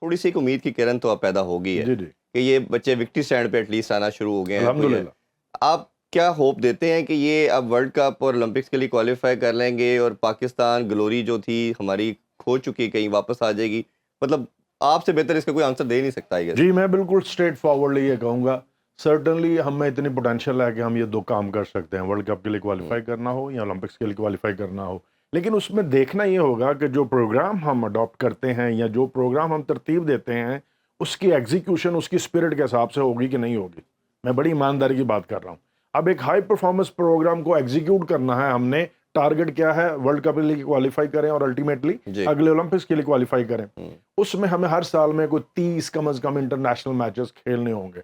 تھوڑی سی ایک امید کی کرن تو اب پیدا ہوگی ہے جی جی کہ یہ بچے وکٹری سٹینڈ پہ ایٹ لیسٹ آنا شروع ہو گئے ہیں. الحمدللہ. آپ کیا ہوپ دیتے ہیں کہ یہ اب ورلڈ کپ اور اولمپکس کے لیے کوالیفائی کر لیں گے اور پاکستان گلوری جو تھی ہماری کھو چکی کہیں واپس آ جائے گی؟ مطلب آپ سے بہتر اس کا کوئی آنسر دے نہیں سکتا ہے. جی میں بالکل اسٹریٹ فارورڈلی یہ کہوں گا، سرٹنلی ہم میں اتنی پوٹینشیل ہے کہ ہم یہ دو کام کر سکتے ہیں، ورلڈ کپ کے لیے کوالیفائی کرنا ہو یا اولمپکس کے لیے کوالیفائی کرنا ہو. لیکن اس میں دیکھنا یہ ہوگا کہ جو پروگرام ہم اڈاپٹ کرتے ہیں یا جو پروگرام ہم ترتیب دیتے ہیں اس کی ایگزیکیوشن اس کی اسپرٹ کے حساب سے ہوگی کہ نہیں ہوگی. میں بڑی ایمانداری کی بات کر رہا ہوں. اب ایک ہائی پرفارمنس پروگرام کو ایگزیکیوٹ کرنا ہے، ہم نے ٹارگٹ کیا ہے ورلڈ کپ کے لیے کوالیفائی کریں اور الٹیمیٹلی اگلے اولمپکس کے لیے کوالیفائی کریں. اس میں ہمیں ہر سال میں کوئی 30 کم از کم انٹرنیشنل میچز کھیلنے ہوں گے.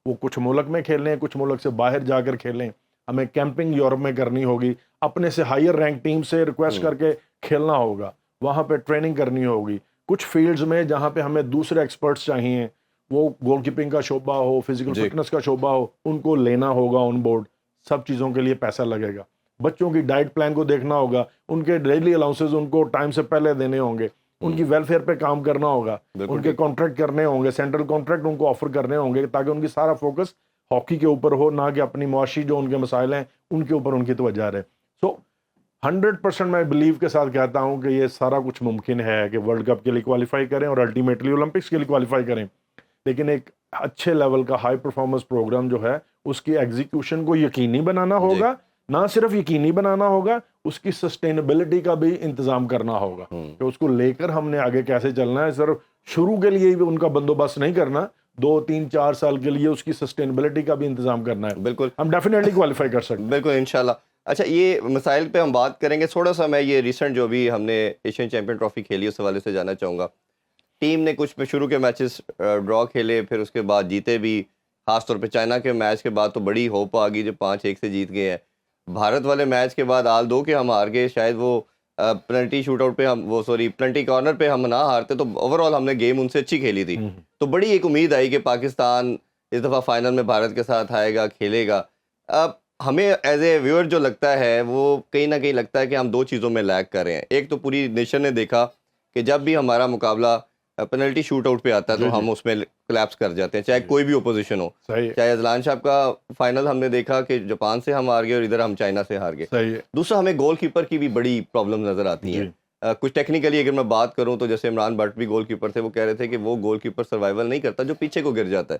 وہ کچھ ملک میں کھیلیں، کچھ ملک سے باہر جا کر کھیلیں. ہمیں کیمپنگ یورپ میں کرنی ہوگی، اپنے سے ہائر رینک ٹیم سے ریکویسٹ کر کے کھیلنا ہوگا، وہاں پہ ٹریننگ کرنی ہوگی. کچھ فیلڈز میں جہاں پہ ہمیں دوسرے ایکسپرٹس چاہیے، وہ گول کیپنگ کا شعبہ ہو، فزیکل فٹنس کا شعبہ ہو، ان کو لینا ہوگا آن بورڈ. سب چیزوں کے لیے پیسہ لگے گا. بچوں کی ڈائٹ پلان کو دیکھنا ہوگا، ان کے ڈیلی الاؤنسز ان کو ٹائم سے پہلے دینے ہوں گے، ان کی ویلفیئر پہ کام کرنا ہوگا، ان کے کانٹریکٹ کرنے ہوں گے، سینٹرل کانٹریکٹ ان کو آفر کرنے ہوں گے تاکہ ان کی سارا فوکس ہاکی کے اوپر ہو، نہ کہ اپنی معاشی جو ان کے مسائل ہیں ان کے اوپر ان کی توجہ رہے. سو 100% میں بلیو کے ساتھ کہتا ہوں کہ یہ سارا کچھ ممکن ہے کہ ورلڈ کپ کے لیے کوالیفائی کریں اور الٹیمیٹلی اولمپکس کے لیے کوالیفائی کریں. لیکن ایک اچھے لیول کا ہائی پرفارمنس پروگرام جو ہے اس کی ایگزیکیوشن کو یقینی بنانا ہوگا. نہ صرف یقینی بنانا ہوگا، اس کی سسٹینیبلٹی کا بھی انتظام کرنا ہوگا کہ اس کو لے کر ہم نے آگے کیسے چلنا ہے. صرف شروع کے لیے بھی ان کا بندوبست نہیں کرنا، 2 3 4 سال کے لیے اس کی سسٹینیبلٹی کا بھی انتظام کرنا ہے. بالکل ہم ڈیفینیٹلی کوالیفائی کر سکتے ہیں. بالکل انشاءاللہ. اچھا یہ مسائل پہ ہم بات کریں گے. تھوڑا سا میں یہ ریسنٹ جو بھی ہم نے ایشین چیمپئن ٹرافی کھیلی اس حوالے سے جاننا چاہوں گا. ٹیم نے کچھ شروع کے میچز ڈرا کھیلے، پھر اس کے بعد جیتے بھی. خاص طور پہ چائنا کے میچ کے بعد تو بڑی ہوپ آ گئی جو 5-1 سے جیت گئے ہیں. بھارت والے میچ کے بعد آل 2 کے ہم ہار گئے. شاید وہ پلنٹی شوٹ آؤٹ پہ پلنٹی کارنر پہ ہم نہ ہارتے تو اوور آل ہم نے گیم ان سے اچھی کھیلی تھی. تو بڑی ایک امید آئی کہ پاکستان اس دفعہ فائنل میں بھارت کے ساتھ آئے گا، کھیلے گا. اب ہمیں ایز اے ویور جو لگتا ہے وہ کہیں نہ کہیں لگتا ہے کہ ہم 2 چیزوں میں لیگ کر رہے ہیں. ایک تو پوری نیشن نے دیکھا کہ جب بھی ہمارا مقابلہ پینلٹی شوٹ آؤٹ پہ آتا ہے تو ہم اس میں کلیپس کر جاتے ہیں، چاہے کوئی بھی اپوزیشن ہو. چاہے اذلان صاحب کا فائنل ہم نے دیکھا کہ جاپان سے ہم ہار گئے اور ادھر ہم چائنا سے ہار گئے. دوسرا ہمیں گول کیپر کی بھی بڑی پرابلم نظر آتی ہیں. کچھ ٹیکنیکلی اگر میں بات کروں تو جیسے عمران بٹ بھی گول کیپر تھے، وہ کہہ رہے تھے کہ وہ گول کیپر سروائیول نہیں کرتا جو پیچھے کو گر جاتا ہے.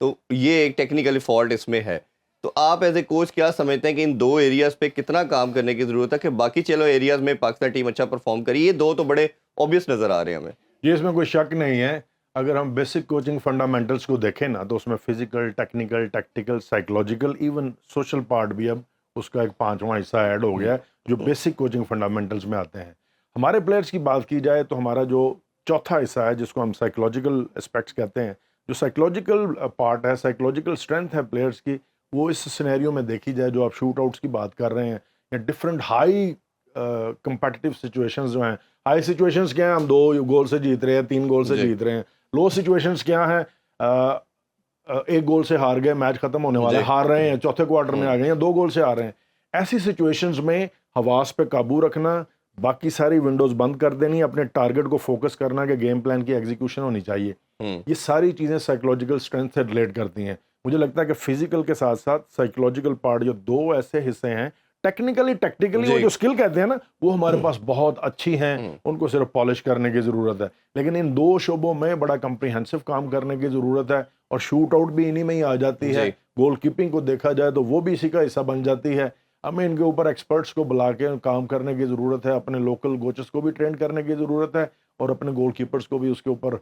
تو یہ ایک ٹیکنیکلی فالٹ اس میں ہے. تو آپ ایز اے کوچ کیا سمجھتے ہیں کہ ان 2 ایریاز پہ کتنا کام کرنے کی ضرورت ہے کہ باقی چلو ایریاز میں پاکستان ٹیم اچھا پرفارم کری؟ یہ 2 تو بڑے obvious نظر آ رہے ہیں ہمیں. جی اس میں کوئی شک نہیں ہے. اگر ہم بیسک کوچنگ فنڈامنٹلس کو دیکھیں نا تو اس میں physical, technical, tactical, psychological, even social part بھی اب اس کا ایک 5واں حصہ ایڈ ہو گیا ہے جو بیسک کوچنگ فنڈامنٹلس میں آتے ہیں. ہمارے پلیئرس کی بات کی جائے تو ہمارا جو چوتھا حصہ ہے جس کو ہم سائیکولوجیکل اسپیکٹس کہتے ہیں، جو سائیکولوجیکل پارٹ ہے، سائیکولوجیکل اسٹرینتھ ہے پلیئرس کی، وہ اس سینیریو میں دیکھی جائے جو آپ شوٹ آؤٹس کی بات کر رہے ہیں یا ڈفرینٹ ہائی کمپیٹیٹیو سچویشنز جو ہیں. ہائی سچویشنز کیا ہیں؟ ہم 2 گول سے جیت رہے ہیں، 3 گول سے جیت رہے ہیں. لو سچویشنز کیا ہیں؟ 1 گول سے ہار گئے، میچ ختم ہونے والا ہے، ہار رہے ہیں، چوتھے کوارٹر میں آ گئے ہیں، 2 گول سے ہار رہے ہیں. ایسی سچویشنز میں حواس پہ قابو رکھنا، باقی ساری ونڈوز بند کر دینی، اپنے ٹارگٹ کو فوکس کرنا کہ گیم پلان کی ایگزیکیوشن ہونی چاہیے. یہ ساری چیزیں سائیکولوجیکل اسٹرینتھ سے ریلیٹ کرتی ہیں. مجھے لگتا ہے کہ فزیکل کے ساتھ ساتھ سائیکولوجیکل پارٹ جو 2 ایسے حصے ہیں، ٹیکنیکلی وہ جو اسکل کہتے ہیں نا، وہ ہمارے پاس بہت اچھی ہیں، ان کو صرف پالش کرنے کی ضرورت ہے. لیکن ان 2 شعبوں میں بڑا کمپریہنسو کام کرنے کی ضرورت ہے. اور شوٹ آؤٹ بھی انہی میں ہی آ جاتی ہے. گول کیپنگ کو دیکھا جائے تو وہ بھی اسی کا حصہ بن جاتی ہے. ہمیں ان کے اوپر ایکسپرٹس کو بلا کے کام کرنے کی ضرورت ہے، اپنے لوکل کوچز کو بھی ٹرین کرنے کی ضرورت ہے اور اپنے گول کیپرز کو بھی اس کے اوپر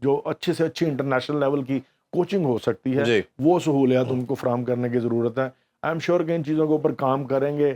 جو اچھی سے اچھی انٹرنیشنل لیول کی کوچنگ ہو سکتی ہے وہ سہولیات ان کو فراہم کرنے کی ضرورت ہے. آئی ایم شیور کہ ان چیزوں کے اوپر کام کریں گے